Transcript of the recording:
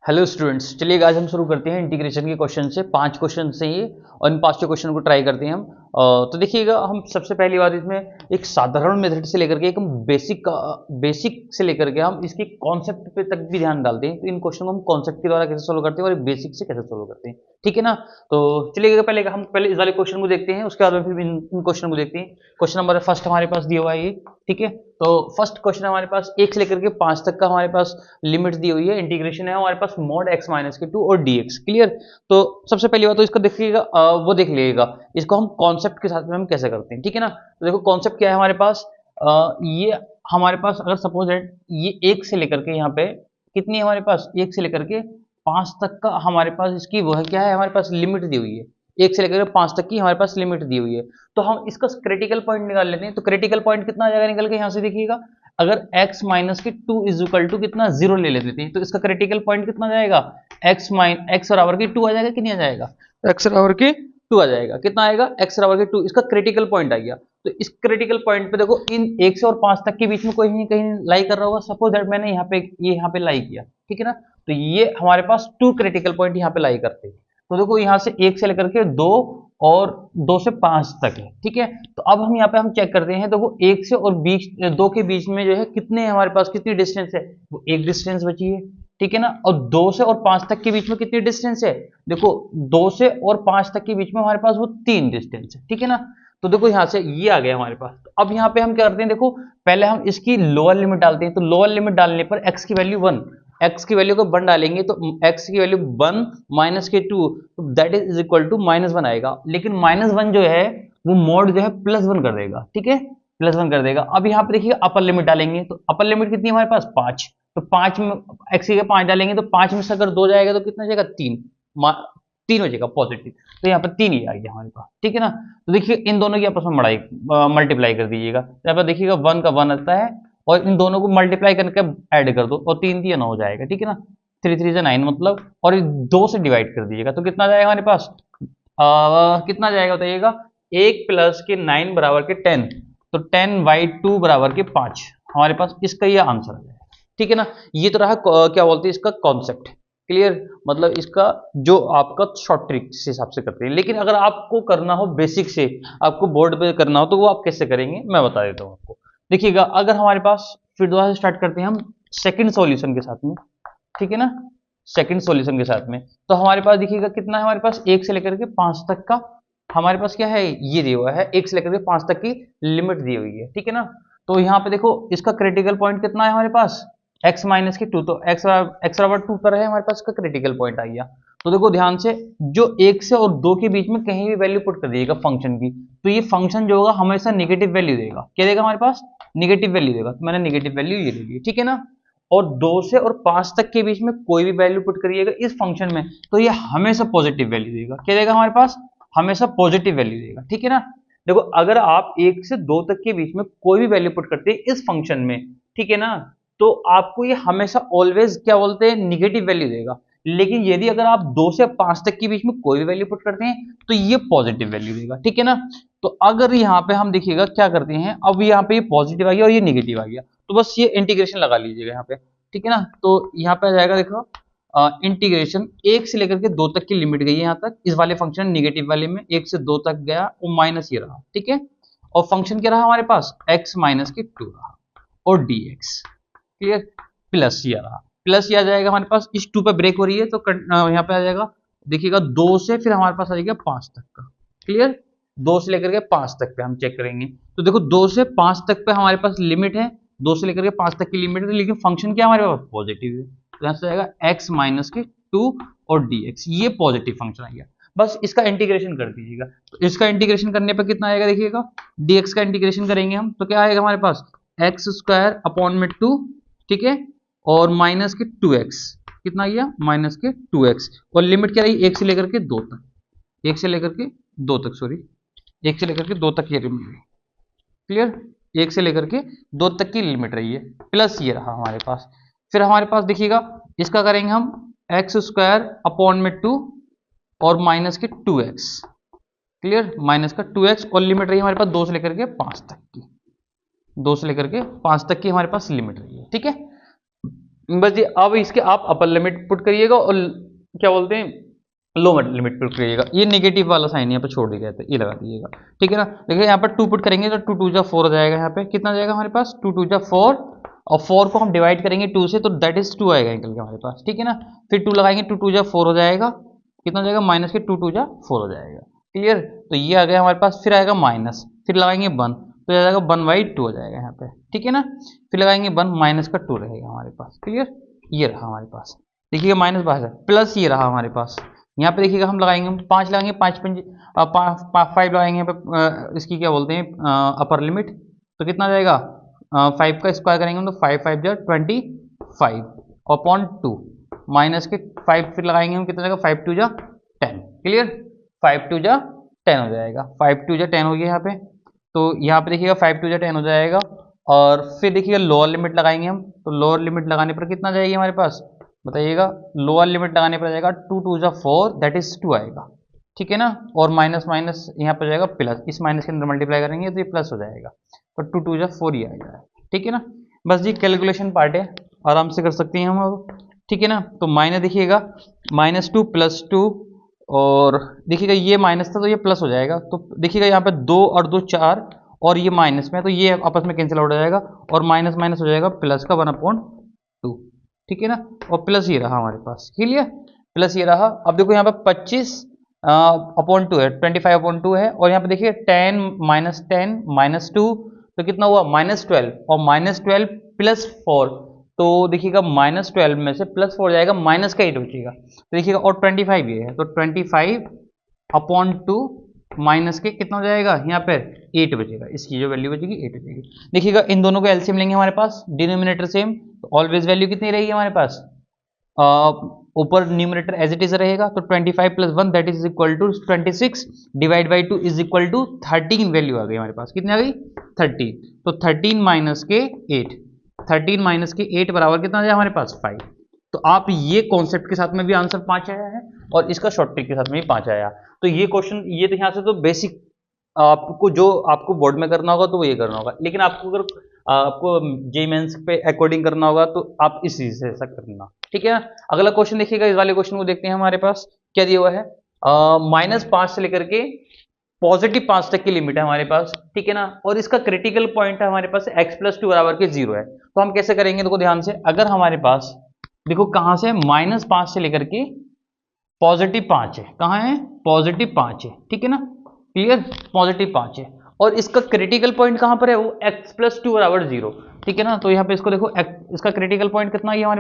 Hello students, चलिए आज हम शुरू करते हैं इंटीग्रेशन के क्वेश्चन से। 5 क्वेश्चन से ये और इन 5 क्वेश्चन को ट्राई करते हैं हम। तो देखिएगा, हम सबसे पहली बात इसमें एक साधारण मेथड से लेकर के एक हम बेसिक से लेकर के हम इसके कॉन्सेप्ट पे तक भी ध्यान डालते हैं। तो इन क्वेश्चन को हम कॉन्सेप्ट के द्वारा कैसे सोल्व करते हैं और बेसिक से कैसे सोल्व करते हैं, ठीक है ना। तो चलिएगा, पहले इस वाले क्वेश्चन को देखते हैं, उसके बाद में फिर इन क्वेश्चन को देखते हैं। क्वेश्चन नंबर फर्स्ट हमारे पास दिया हुआ है ये, ठीक है। तो फर्स्ट क्वेश्चन हमारे पास 1 से लेकर के 5 तक का हमारे पास लिमिट दी हुई है, इंटीग्रेशन है हमारे पास मॉड x माइनस के 2 और dx। क्लियर। तो सबसे पहली बात तो इसको देखिएगा, वो देख लीजिएगा इसको हम कॉन्सेप्ट के साथ में हम कैसे करते हैं, ठीक है ना। तो देखो कॉन्सेप्ट क्या है हमारे पास। ये हमारे पास अगर सपोज दैट ये 1 से लेकर के यहाँ पे कितनी है हमारे पास, 1 से लेकर के 5 तक का हमारे पास इसकी वो है क्या है, हमारे पास लिमिट दी हुई है। 1 से लेकर के 5 तक की हमारे पास लिमिट दी हुई है। तो हम इसका क्रिटिकल पॉइंट निकाल लेते हैं। तो क्रिटिकल पॉइंट कितना आ जाएगा निकल के, यहाँ से देखिएगा, अगर x माइनस की 2 इज इक्वल टू कितना 0 ले लेते हैं तो इसका क्रिटिकल पॉइंट कितना आ जाएगा, x बराबर की 2 आ जाएगा कि नहीं आ जाएगा, x बराबर की 2 आ जाएगा। कितना आएगा, x बराबर की 2, इसका क्रिटिकल पॉइंट आ गया। तो इस क्रिटिकल पॉइंट पे देखो, इन 1 से और 5 तक के बीच में कोई नहीं कहीं लाई कर रहा होगा। सपोज दैट मैंने यहाँ पे लाई किया, ठीक है ना। तो ये हमारे पास 2 क्रिटिकल पॉइंट यहाँ पे लाई करते हैं। तो देखो यहाँ से 1 से लेकर के 2 और 2 से 5 तक है, ठीक है। तो अब हम यहाँ पे हम चेक करते हैं। देखो 1 से और 2 के बीच में जो है कितने हमारे पास कितनी डिस्टेंस है, वो 1 डिस्टेंस बची है, ठीक है ना। और 2 से और 5 तक के बीच में कितनी डिस्टेंस है, देखो 2 से और 5 तक के बीच में हमारे पास वो 3 डिस्टेंस है, ठीक है ना। तो देखो यहाँ से ये आ गया हमारे पास। तो अब यहाँ पे हम क्या करते हैं, देखो पहले हम इसकी लोअर लिमिट डालते हैं। तो लोअर लिमिट डालने पर x की वैल्यू 1, x की वैल्यू को 1 डालेंगे तो x की वैल्यू 1 माइनस के 2, दैट इज इक्वल टू -1 आएगा। लेकिन -1 जो है वो मोड जो है +1 कर देगा, ठीक है, +1 कर देगा। अब यहाँ पे देखिए अपर लिमिट डालेंगे। तो अपर लिमिट कितनी है हमारे पास, 5। तो 5 में x के 5 डालेंगे तो 5 में से अगर 2 जाएगा तो कितना जाएगा, 3 हो जाएगा पॉजिटिव। तो यहाँ पर 3 ही आ गया हमारे पास, ठीक है ना। तो देखिए इन दोनों की आपस में मल्टीप्लाई कर दीजिएगा। यहाँ पर देखिएगा 1 का 1 आता है और इन दोनों को मल्टीप्लाई करके ऐड कर दो और 3 3 9 हो जाएगा, ठीक है ना। 3 3 से 9 मतलब, और 2 से डिवाइड कर दीजिएगा तो कितना जाएगा हमारे पास, कितना जाएगा बताइएगा, 1 प्लस के 9 बराबर के 10। तो 10/2 बराबर के 5 हमारे पास इसका ये आंसर आ जाएगा, ठीक है ना। ये तो रहा क्या बोलते हैं इसका कॉन्सेप्ट। क्लियर, मतलब इसका जो आपका शॉर्ट ट्रिक से हिसाब से करते हैं। लेकिन अगर आपको करना हो बेसिक से, आपको बोर्ड पे करना हो तो वो आप कैसे करेंगे मैं बता देता हूँ आपको। देखिएगा, अगर हमारे पास फिर दोबारा से स्टार्ट करते हैं हम सेकंड सॉल्यूशन के साथ में, ठीक है ना। सेकंड सॉल्यूशन के साथ में तो हमारे पास देखिएगा कितना है हमारे पास, 1 से लेकर के 5 तक का हमारे पास क्या है, ये दिया हुआ है। 1 से लेकर के 5 तक की लिमिट दी हुई है, ठीक है ना। तो यहाँ पे देखो इसका क्रिटिकल पॉइंट कितना है हमारे पास, x माइनस की 2। तो x बराबर 2 पर है हमारे पास, का क्रिटिकल पॉइंट आ गया। तो देखो ध्यान से, जो 1 से और 2 के बीच में कहीं भी वैल्यू पुट कर दीजिएगा फंक्शन की, तो ये फंक्शन जो होगा हमेशा निगेटिव वैल्यू देगा। क्या देगा हमारे पास, निगेटिव वैल्यू देगा। तो मैंने निगेटिव वैल्यू ये ले ली, ठीक है ना। और 2 से और 5 तक के बीच में कोई भी वैल्यू पुट करिएगा इस फंक्शन में तो ये हमेशा पॉजिटिव वैल्यू देगा। क्या देगा हमारे पास, हमेशा पॉजिटिव वैल्यू देगा, ठीक है ना। देखो अगर आप 1 से 2 तक के बीच में कोई भी वैल्यू पुट करते हैं इस फंक्शन में, ठीक है ना, तो आपको ये हमेशा ऑलवेज क्या बोलते हैं, निगेटिव वैल्यू देगा। लेकिन यदि अगर आप 2 से 5 तक के बीच में कोई भी वैल्यू पुट करते हैं तो ये पॉजिटिव वैल्यू देगा, ठीक है ना। तो अगर यहाँ पे हम देखिएगा क्या करते हैं, अब यहाँ पे ये पॉजिटिव आ गया और ये निगेटिव आ गया, तो बस ये इंटीग्रेशन लगा लीजिएगा यहाँ पे, ठीक है ना। तो यहाँ पे आ जाएगा, देखो इंटीग्रेशन 1 से लेकर के 2 तक की लिमिट गई है यहाँ तक, इस वाले फंक्शन निगेटिव वाले में 1 से 2 तक गया, वो माइनस ये रहा, ठीक है। और फंक्शन क्या रहा हमारे पास, x माइनस की 2 रहा और dx, क्लियर, प्लस ये रहा, प्लस ये आ जाएगा हमारे पास। इस 2 पे ब्रेक हो रही है तो यहाँ पे आ जाएगा, देखिएगा 2 से फिर हमारे पास आ जाएगा 5 तक का, क्लियर। 2 से लेकर के 5 तक पे हम चेक करेंगे। तो देखो 2 से 5 तक पे हमारे पास लिमिट है, 2 से लेकर के 5 तक की लिमिट है, लेकिन फंक्शन क्या हमारे पास पॉजिटिव है। तो यहाँ से आएगा x माइनस के 2 और dx, ये पॉजिटिव फंक्शन आ गया। बस इसका इंटीग्रेशन कर दीजिएगा। तो इसका इंटीग्रेशन करने पर कितना आएगा देखिएगा, dx का इंटीग्रेशन करेंगे हम तो क्या आएगा हमारे पास, x स्क्वायर अपॉन में 2, ठीक है, और माइनस के 2x, कितना गया, माइनस के 2x। और लिमिट क्या रही, 1 से लेकर के 2 तक, 1 से लेकर के 2 तक, सॉरी 1 से लेकर के 2 तक ये लिमिट रही, क्लियर, 1 से लेकर के 2 तक की लिमिट रही है, प्लस ये रहा हमारे पास। फिर हमारे पास देखिएगा इसका करेंगे हम एक्स स्क्वायर अपॉन में 2 और माइनस के 2x, क्लियर, माइनस का 2x, और लिमिट रही हमारे पास 2 से लेकर के 5 तक की, 2 से लेकर के 5 तक की हमारे पास लिमिट रही है, ठीक है। बस ये अब इसके आप अपर लिमिट पुट करिएगा और क्या बोलते हैं लोअर लिमिट पुट करिएगा। ये नेगेटिव वाला साइन यहाँ पे छोड़ दिया गया था, ये लगा दीजिएगा, ठीक है ना। देखिए यहाँ पर 2 पुट करेंगे तो 2 2 जा 4 हो जाएगा। यहाँ पे कितना जाएगा हमारे पास 2 2 जा 4 और 4 को हम डिवाइड करेंगे 2 से तो दैट इज 2 आएगा निकल के हमारे पास, ठीक है ना। फिर 2 लगाएंगे 2 2 जा 4 हो जाएगा, कितना हो जाएगा माइनस के 2 2 जा 4 हो जाएगा, क्लियर। तो ये आ गया हमारे पास, फिर आएगा माइनस, फिर लगाएंगे 1 तो आ जाएगा 1/2 हो जाएगा यहाँ पे, ठीक है ना। फिर लगाएंगे 1 माइनस का 2 रहेगा हमारे पास, क्लियर। ये रहा हमारे पास, देखिएगा माइनस बाहर है, प्लस ये रहा हमारे पास। यहाँ पे देखिएगा हम लगाएंगे 5 लगाएंगे 5 5 लगाएंगे यहाँ पे इसकी क्या बोलते हैं अपर लिमिट, तो कितना जाएगा 5 का स्क्वायर करेंगे तो 5 5 जा 25 अपॉन 2 माइनस के 5 फिर लगाएंगे हम, कितना जाएगा 5 2 जा 10, क्लियर। 5 2 जा 10 हो जाएगा, 5 2 जा 10 हो गया यहाँ पे। तो यहाँ पे देखिएगा 5 2 जा 10 हो जाएगा और फिर देखिएगा लोअर लिमिट लगाएंगे हम, तो लोअर लिमिट लगाने पर कितना जाएगी हमारे पास बताइएगा। लोअर लिमिट लगाने पर आ जाएगा 2 2 जा 4 दैट इज 2 आएगा, ठीक है ना। और माइनस माइनस यहाँ पर जाएगा प्लस, इस माइनस के अंदर मल्टीप्लाई करेंगे तो ये प्लस हो जाएगा, तो 2 2 जा 4 ही आएगा, ठीक है ना। बस ये कैलकुलेशन पार्ट है, आराम से कर सकते हैं हम अब, ठीक है ना। तो माइनस देखिएगा -2 + 2 और देखिएगा ये माइनस था तो ये प्लस हो जाएगा, तो देखिएगा यहाँ पे 2 और 2 4 और ये माइनस में, तो ये आपस में कैंसिल आउट हो जाएगा और माइनस माइनस हो जाएगा प्लस का 1/2, ठीक है ना। और प्लस ये रहा हमारे पास, क्लियर, प्लस ये रहा। अब देखो यहाँ पे 25/2 है, 25/2 है और यहाँ पे देखिए 10 -10 -2 तो कितना हुआ -12 और -12 + 4 तो देखिएगा -12 में से +4 जाएगा, माइनस का 8 बचेगा, तो देखिएगा और 25 ये है तो 25/2 माइनस के कितना हो जाएगा यहाँ पे 8 बचेगा, इसकी जो वैल्यू बचेगी 8 बचेगी। देखिएगा इन दोनों को एलसीएम लेंगे हमारे पास, डिनोमिनेटर सेम, तो ऑलवेज वैल्यू कितनी रहेगी हमारे पास ऊपर न्यूमरेटर एज इट इज रहेगा, तो 25 + 1 that is equal to 26 divide by 2 is equal to 13 value आ गई हमारे पास, कितनी आ गई 13, तो 13 माइनस के 8, 13 माइनस के 8 बराबर कितना आ जाए हमारे पास 5। तो आप ये कॉन्सेप्ट के साथ में भी आंसर 5 आया है और इसका शॉर्ट ट्रिक के साथ में भी 5 आया। तो ये क्वेश्चन ये तो यहाँ से तो बेसिक आपको जो आपको बोर्ड में करना होगा तो वो ये करना होगा, लेकिन आपको अगर आपको जे मेंस पे अकॉर्डिंग करना होगा तो आप इस चीज से ऐसा करना, ठीक है। अगला क्वेश्चन देखिएगा, इस वाले क्वेश्चन को देखते हैं। हमारे पास क्या दिया हुआ है -5 से लेकर के +5 तक की लिमिट है हमारे पास, ठीक है ना। और इसका क्रिटिकल पॉइंट है हमारे पास x + 2 बराबर के 0 है। तो हम कैसे करेंगे, देखो ध्यान से, अगर हमारे पास देखो कहां से -5 से लेकर के +5 है, कहां है +5 है, ठीक है ना, क्लियर, +5 है और इसका क्रिटिकल पॉइंट कहां पर है वो x + 2 बराबर 0, ठीक है ना। तो यहाँ पे इसको देखो इसका क्रिटिकल पॉइंट कितना है हमारे